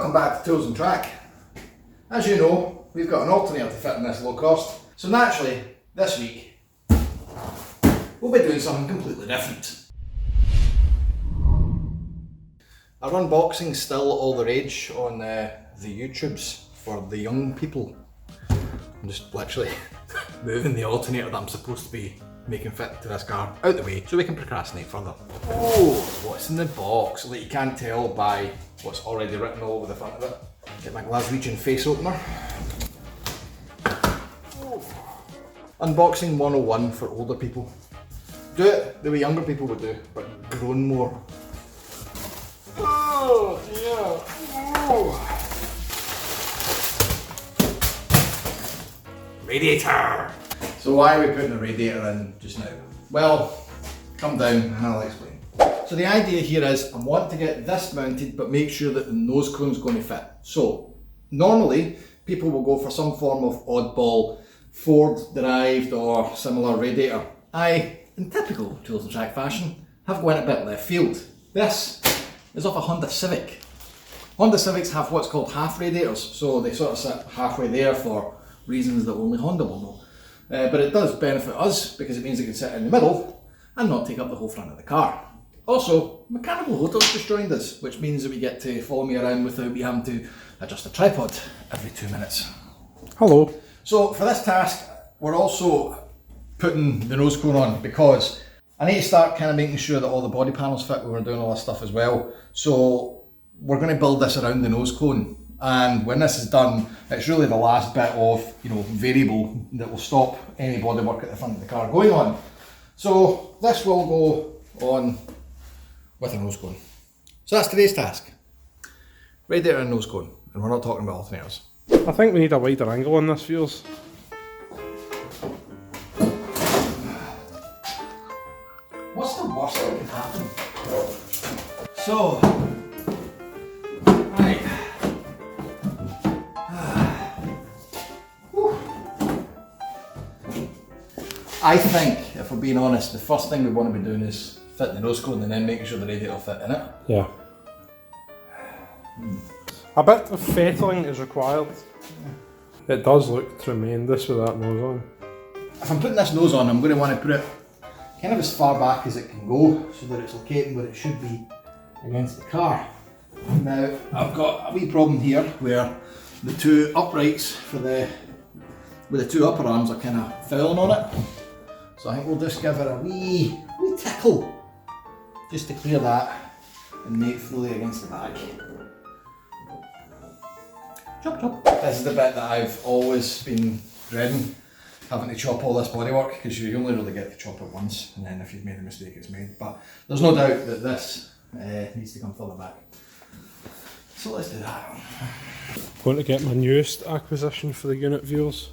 Welcome back to Tools and Track. As you know, we've got an alternator to fit in this Locost, so naturally, this week, we'll be doing something completely different. Our unboxing's still all the rage on the YouTubes for the young people. I'm just literally moving the alternator that I'm supposed to be making fit to this car out the way so we can procrastinate further. Oh, what's in the box? Like, you can't tell by what's already written all over the front of it. Get my Glaswegian face opener. Oh. Unboxing 101 for older people. Do it the way younger people would do, but grown more. Oh, yeah. Oh. Radiator! So why are we putting a radiator in just now? Well, come down and I'll explain. So the idea here is I want to get this mounted but make sure that the nose cone's going to fit. So normally people will go for some form of oddball Ford derived or similar radiator. I, in typical Tools and Track fashion, have went a bit left field. This is off a Honda Civic. Honda Civics have what's called half radiators, so they sort of sit halfway there for reasons that only Honda will know. But it does benefit us because it means it can sit in the middle and not take up the whole front of the car. Also, mechanical Hotel's just joined us, which means that we get to follow me around without me having to adjust the tripod every 2 minutes. Hello. So for this task, we're also putting the nose cone on because I need to start kind of making sure that all the body panels fit when we're doing all this stuff as well. So we're going to build this around the nose cone. And when this is done, it's really the last bit of, variable that will stop any bodywork at the front of the car going on. So this will go on with a nose cone. So that's today's task. Radiator and nose cone, and we're not talking about alternators. I think we need a wider angle on this, viewers. What's the worst that can happen? So, right. I think, if we're being honest, the first thing we want to be doing is fitting the nose cone and then making sure the radiator will fit in it. Yeah. A bit of fettling is required. Yeah. It does look tremendous with that nose on. If I'm putting this nose on, I'm going to want to put it kind of as far back as it can go so that it's locating where it should be against the car. Now, I've got a wee problem here where the two uprights where the two upper arms are kind of fouling on it. So I think we'll just give it a wee tickle just to clear that and make it fully against the back. Chop chop. This is the bit that I've always been dreading, having to chop all this bodywork, because you only really get to chop it once, and then if you've made a mistake it's made. But there's no doubt that this needs to come further back. So let's do that. Going to get my newest acquisition for the unit, viewers.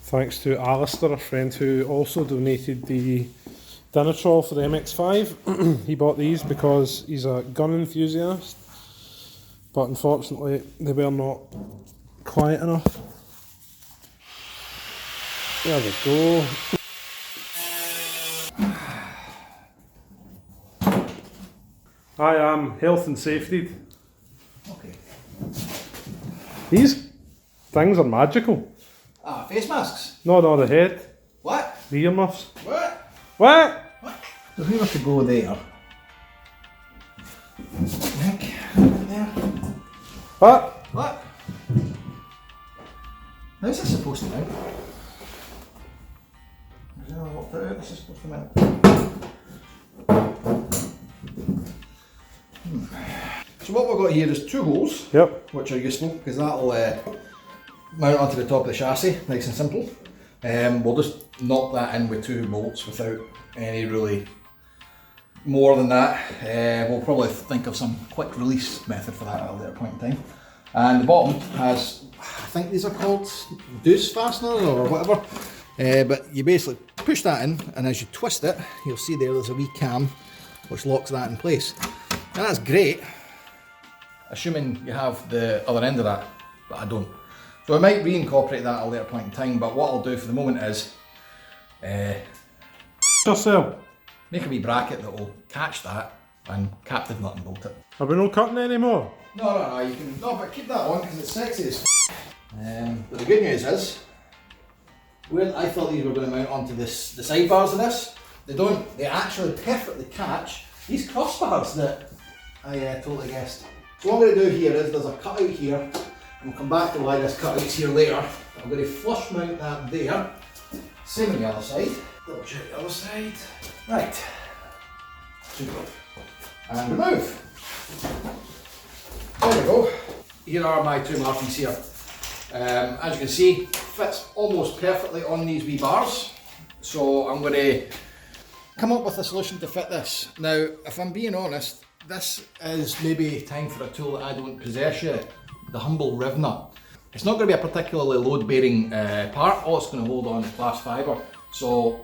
Thanks to Alistair, a friend who also donated the dinner trawl for the MX-5. He bought these because he's a gun enthusiast, but unfortunately they were not quiet enough. There we go. I am health and safety. Okay. These things are magical. Ah, face masks? No, the head. What? The earmuffs. What? What? What? So if we were to go there, I think, there. What? What? How's this supposed to mount? Is there a lot out? This is supposed to mount. So what we've got here is two holes, Yep. which are useful because that'll mount onto the top of the chassis, nice and simple. We'll just knock that in with 2 bolts without any really more than that. We'll probably think of some quick release method for that at a later point in time. And the bottom has, I think these are called deuce fasteners or whatever. But you basically push that in, and as you twist it, you'll see there's a wee cam which locks that in place. And that's great, assuming you have the other end of that, but I don't. So I might reincorporate that at a later point in time, but what I'll do for the moment is Yourself. make a wee bracket that will catch that and captive nut and bolt it. Are we not cutting anymore? No, you can, no, but keep that on because it's sexy as but the good news is, where I thought these were going to mount onto the sidebars of this, they don't, they actually perfectly catch these crossbars that I totally guessed. So what I'm going to do here is, there's a cutout here, and we'll come back to why this cutout's here later. I'm going to flush mount that there, same on the other side, double check the other side, right, super, and remove. There we go. Here are my two markings here. As you can see, fits almost perfectly on these wee bars. So I'm going to come up with a solution to fit this. Now, if I'm being honest, this is maybe time for a tool that I don't possess yet, the humble riv nut. It's not going to be a particularly load-bearing part. All it's going to hold on is glass fibre. So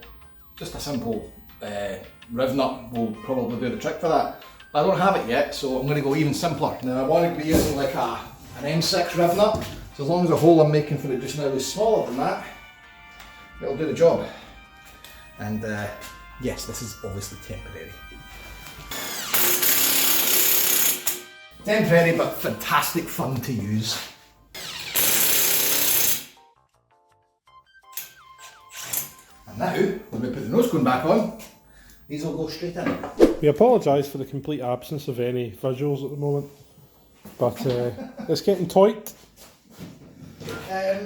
just a simple riv nut will probably do the trick for that. I don't have it yet, so I'm going to go even simpler. Now I want to be using like an M6 riv nut, so as long as the hole I'm making for it just now is smaller than that, it'll do the job. And yes, this is obviously temporary. Temporary but fantastic fun to use. And now, when we put the nose cone back on, these will go straight in. We apologise for the complete absence of any visuals at the moment, but it's getting tight.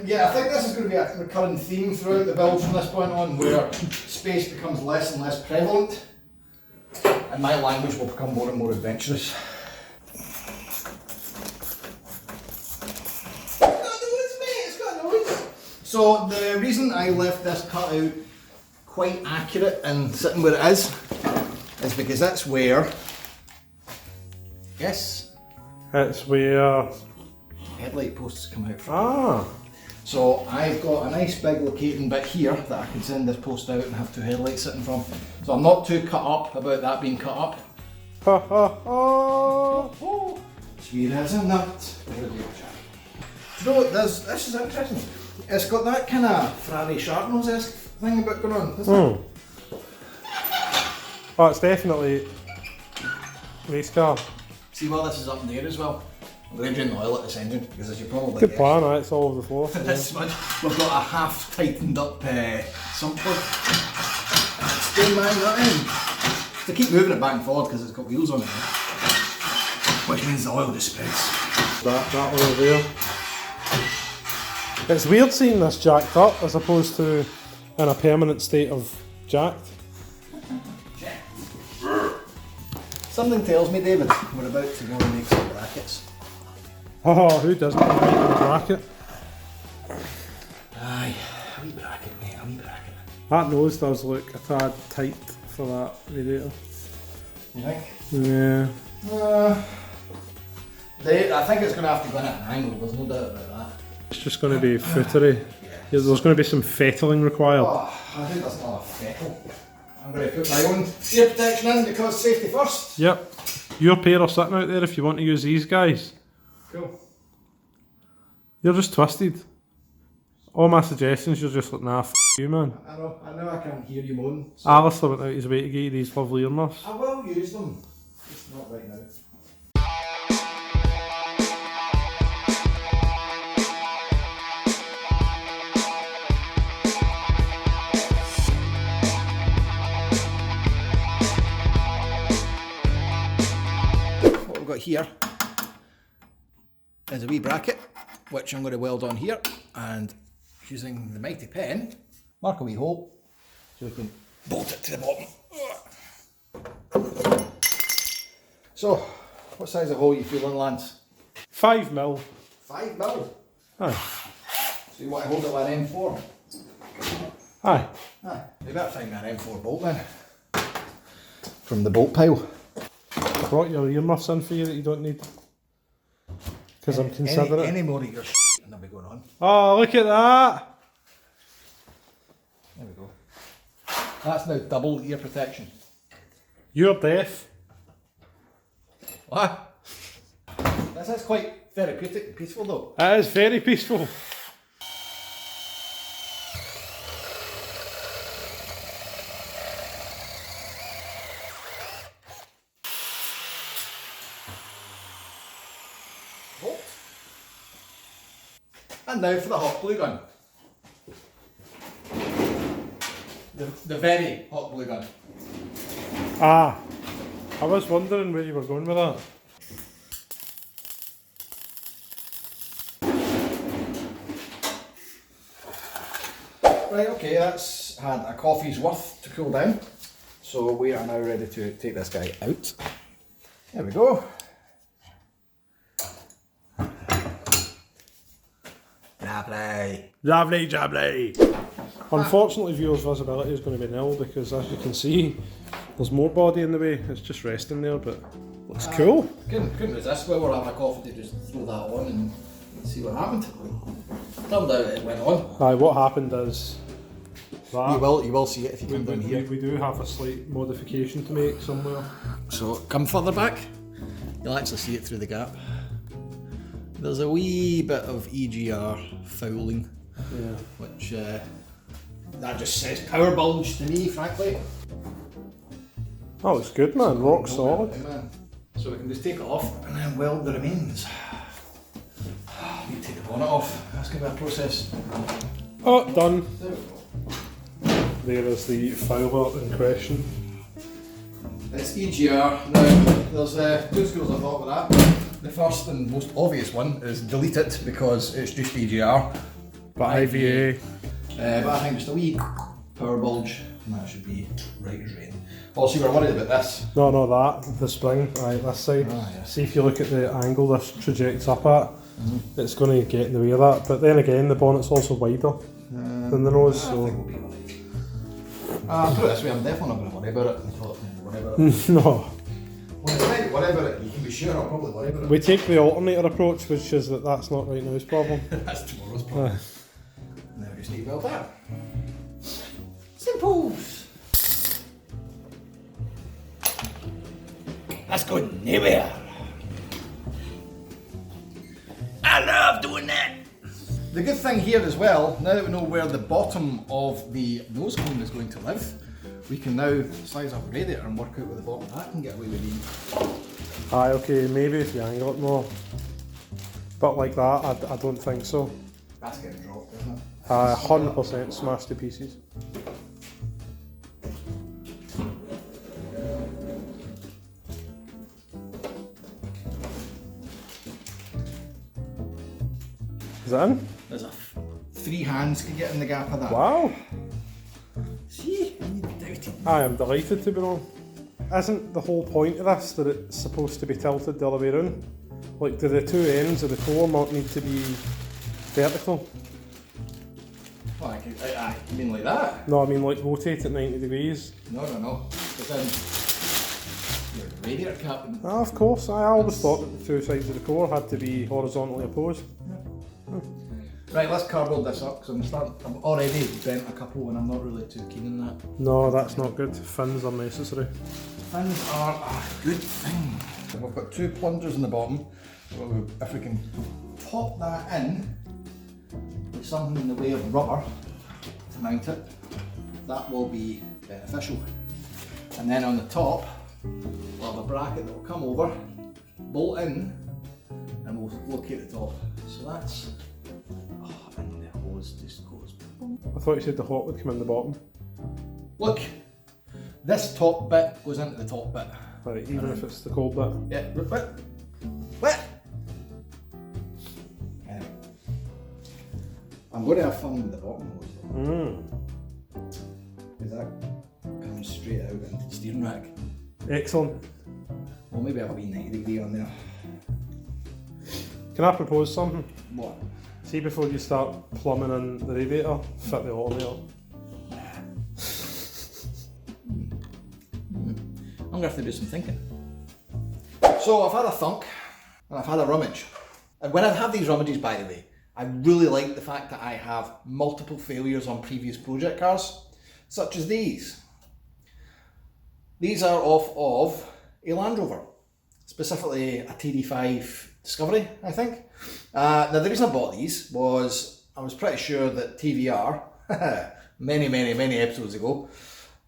Yeah, I think this is going to be a recurring theme throughout the build from this point on, where space becomes less and less prevalent, and my language will become more and more adventurous. It's got noise, mate, it's got noise! So the reason I left this cutout quite accurate and sitting where it is because that's where, yes, It's where... headlight posts come out from. Ah! So I've got a nice big locating bit here that I can send this post out and have two headlights sitting from. So I'm not too cut up about that being cut up. Ha ha ha! Oh, sweet as a nut. You know what, this is interesting. It's got that kind of Ferrari Sharpnose-esque thing about going on, isn't it? Oh, it's definitely race car. See, while this is up in the air as well, I'm going to drain the oil at this engine because, as you probably Good guessed, plan, right? It's all over the floor. this one, we've got a half tightened up sump plug. It's doing that in. To keep moving it back and forward because it's got wheels on it now, which means the oil just spreads. That over there. It's weird seeing this jacked up as opposed to in a permanent state of jacked. Something tells me, David, we're about to go and make some brackets. Oh, who doesn't want to make a bracket? Aye, a wee bracket, mate, a wee bracket. That nose does look a tad tight for that radiator. You think? Yeah. I think it's going to have to go in at an angle, there's no doubt about that. It's just going to be footery. Yeah. There's going to be some fettling required. Oh, I think that's not a fettle. I'm going to put my own ear protection in because safety first. Yep. Your pair are sitting out there if you want to use these guys. Cool. You're just twisted. All my suggestions, you're just like, nah, f you, man. I know I can't hear you moan. So Alistair went out his way to get you these lovely earmuffs. I will use them, just not right now. What we've got here is a wee bracket, which I'm going to weld on here, and using the mighty pen, mark a wee hole so we can bolt it to the bottom. So, what size of hole are you feeling, Lance? 5 mil. 5 mil. Aye. So you want to hold it with an M4? Aye. Aye. You better find me an M4 bolt then. From the bolt pile. I brought your earmuffs in for you that you don't need. Because I'm considering Any more of your shit and they'll be going on. Oh, look at that! There we go. That's now double ear protection. You're deaf. What? This is quite therapeutic and peaceful though. It is very peaceful. And now for the hot glue gun. The very hot glue gun. Ah, I was wondering where you were going with that. Right, okay, that's had a coffee's worth to cool down. So we are now ready to take this guy out. There we go. Lovely. Lovely jubbly. Unfortunately, viewers' visibility is going to be nil because, as you can see, there's more body in the way. It's just resting there, but looks cool. Couldn't resist while we're having a coffee to just throw that on and see what happened. Turned out it went on. Aye, what happened is that You will see it if you come down here. we do have a slight modification to make somewhere. So come further back, you'll actually see it through the gap. There's a wee bit of EGR fouling, Yeah. which that just says power bulge to me, frankly. Oh, it's good, man. Rock solid. So we can just take it off and then weld the remains. Need to take the bonnet off. That's going to be a process. Oh, done. There we go. There is the filer in question. It's EGR. Now, there's two schools of thought with that. The first and most obvious one is delete it because it's just EGR. But IVA. But I think just a wee power bulge, and that should be right as rain. Also, we're worried about this. No, the spring, right, this side. Ah, yeah. See if you look at the angle this trajects up at, it's going to get in the way of that. But then again, the bonnet's also wider than the nose, I so. think we'll be alright. Put it this way, I'm definitely not going to worry about it until I worry about it. No. When it's ready to worry about it, you can be sure I'll probably worry about it. We take the alternator approach, which is that that's not right now's problem. That's tomorrow's problem. Now we just need to build that. Simple. That's going nowhere. I love doing that. The good thing here as well, now that we know where the bottom of the nose cone is going to live, we can now size up the radiator and work out where the bottom of that can get away with being. Aye, okay, maybe if you angle it more. But like that, I don't think so. That's getting dropped, isn't it? 100% smashed to pieces. Is that in? There's a 3 hands could get in the gap of that. Wow! See? You doubted. I am delighted to be wrong. Isn't the whole point of this that it's supposed to be tilted the other way around? Like, do the two ends of the core not need to be vertical? Well, I mean like that? No, I mean like rotate at 90 degrees. No. But then your radiator cap. Ah, of course, I always thought that the two sides of the core had to be horizontally opposed. Right, let's cardboard this up because I'm already bent a couple and I'm not really too keen on that. No, that's not good. Fins are necessary. Fins are a good thing. So we've got 2 plungers in the bottom. So if we can pop that in with something in the way of rubber to mount it, that will be beneficial. And then on the top, we'll have a bracket that will come over, bolt in, and we'll locate the top. So that's, and the hose just goes. I thought you said the hot would come in the bottom. Look, this top bit goes into the top bit. Right, even if it's the cold bit. Yeah, what? Anyway, I'm going to have fun with the bottom hose though. Because that comes straight out into the steering rack. Excellent. Well, maybe I'll be 90 degree on there. Can I propose something? What? See, before you start plumbing in the radiator, fit the alternator. I'm going to have to do some thinking. So I've had a thunk and I've had a rummage. And when I have these rummages, by the way, I really like the fact that I have multiple failures on previous project cars, such as these. These are off of a Land Rover, specifically a TD5 Discovery, I think. Now the reason I bought these was I was pretty sure that TVR, many episodes ago,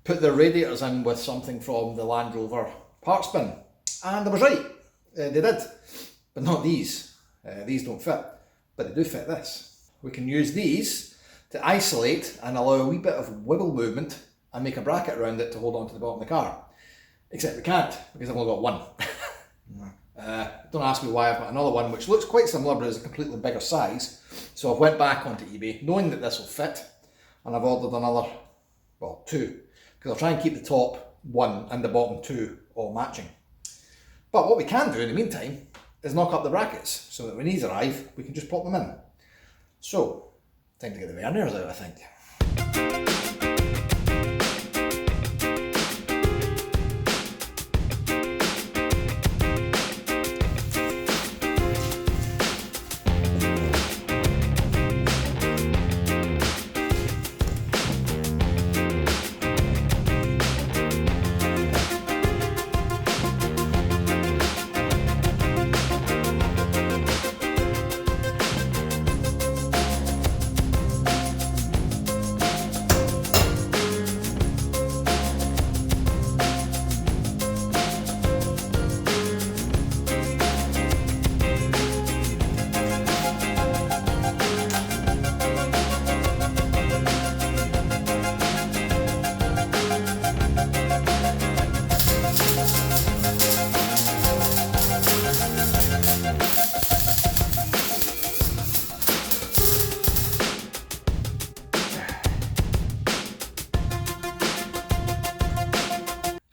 put their radiators in with something from the Land Rover parts bin. And I was right, they did, but not these. These don't fit, but they do fit this. we can use these to isolate and allow a wee bit of wiggle movement and make a bracket around it to hold on to the bottom of the car. Except we can't, because I've only got one. Don't ask me why I've got another one, which looks quite similar but is a completely bigger size. So I've went back onto eBay, knowing that this will fit, and I've ordered another, well, two, because I'll try and keep the top one and the bottom two all matching. But what we can do in the meantime is knock up the brackets, so that when these arrive, we can just pop them in. So, time to get the verniers out, I think.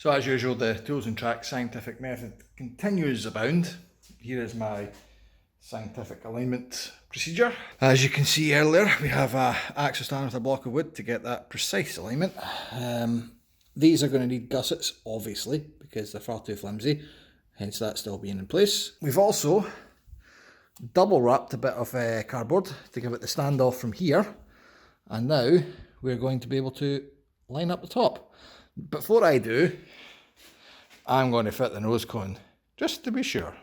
So as usual, the Tools and Tracks scientific method continues abound. Here is my scientific alignment procedure. As you can see earlier, we have an axle stand with a block of wood to get that precise alignment. These are going to need gussets, obviously, because they're far too flimsy, hence that still being in place. We've also double wrapped a bit of cardboard to give it the standoff from here, and now we're going to be able to line up the top. Before I do, I'm going to fit the nose cone, just to be sure.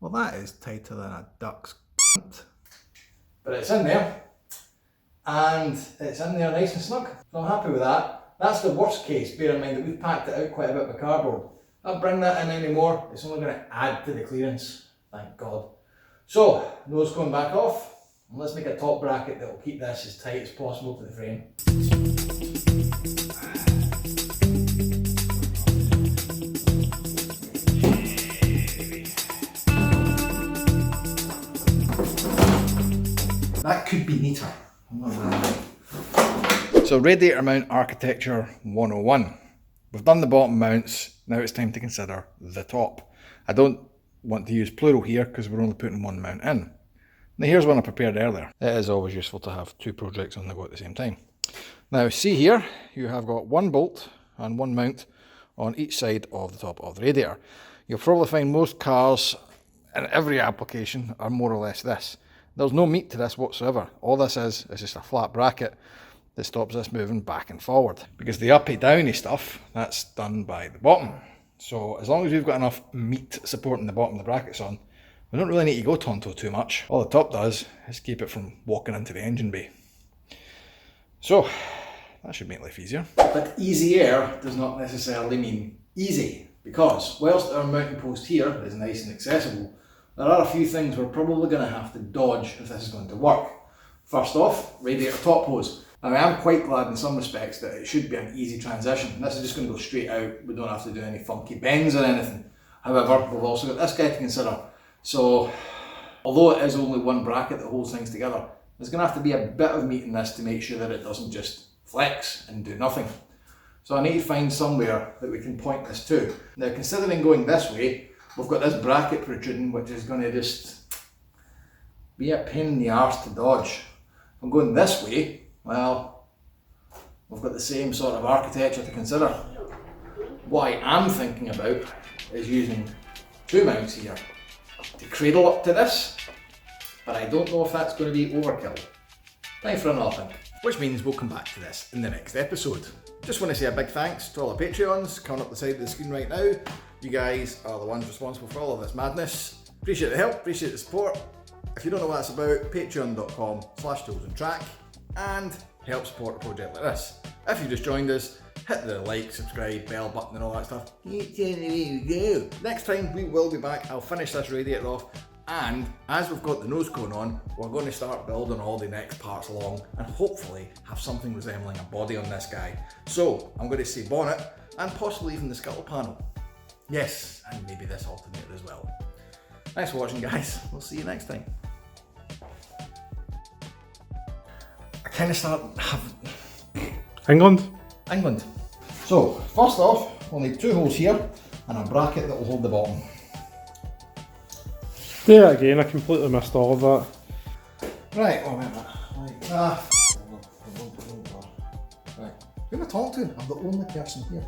Well, that is tighter than a duck's cunt. But it's in there, and it's in there nice and snug. So I'm happy with that. That's the worst case, bear in mind that we've packed it out quite a bit with cardboard. Don't bring that in anymore, it's only going to add to the clearance, thank God. So, nose cone back off, and let's make a top bracket that will keep this as tight as possible to the frame. That could be neater. So radiator mount architecture 101. We've done the bottom mounts, now it's time to consider the top. I don't want to use plural here because we're only putting one mount in. Now here's one I prepared earlier. It is always useful to have two projects on the go at the same time. Now see here, you have got one bolt and one mount on each side of the top of the radiator. You'll probably find most cars in every application are more or less this. There's no meat to this whatsoever. All this is just a flat bracket that stops this moving back and forward. Because the uppy downy stuff, that's done by the bottom. So as long as we've got enough meat supporting the bottom of the brackets on, we don't really need to go tonto too much. All the top does is keep it from walking into the engine bay. So that should make life easier. But easier does not necessarily mean easy, because whilst our mounting post here is nice and accessible, there are a few things we're probably going to have to dodge if this is going to work. First off, radiator top hose. Now I am quite glad in some respects that it should be an easy transition. This is just going to go straight out, we don't have to do any funky bends or anything. However, we've also got this guy to consider. So, although it is only one bracket that holds things together, there's going to have to be a bit of meat in this to make sure that it doesn't just flex and do nothing. So I need to find somewhere that we can point this to. Now considering going this way, we've got this bracket protruding, which is going to just be a pain in the arse to dodge. If I'm going this way, well, we've got the same sort of architecture to consider. What I am thinking about is using two mounts here to cradle up to this, but I don't know if that's going to be overkill. Time for another thing. which means we'll come back to this in the next episode. Just want to say a big thanks to all our Patreons coming up the side of the screen right now. You guys are the ones responsible for all of this madness. Appreciate the help, appreciate the support. If you don't know what that's about, patreon.com/toolsandtrack and help support a project like this. If you just joined us, hit the like, subscribe, bell button and all that stuff. Next time we will be back. I'll finish this radiator off, and as we've got the nose cone on, we're going to start building all the next parts along and hopefully have something resembling a body on this guy. So I'm going to say bonnet and possibly even the scuttle panel. Yes, and maybe this alternator as well. Thanks for watching, guys. We'll see you next time. I kind of start having... England. So, first off, we'll need 2 holes here and a bracket that will hold the bottom. Yeah, again, I completely missed all of that. Right, oh wait a minute. Right, who am I talking to? I'm the only person here.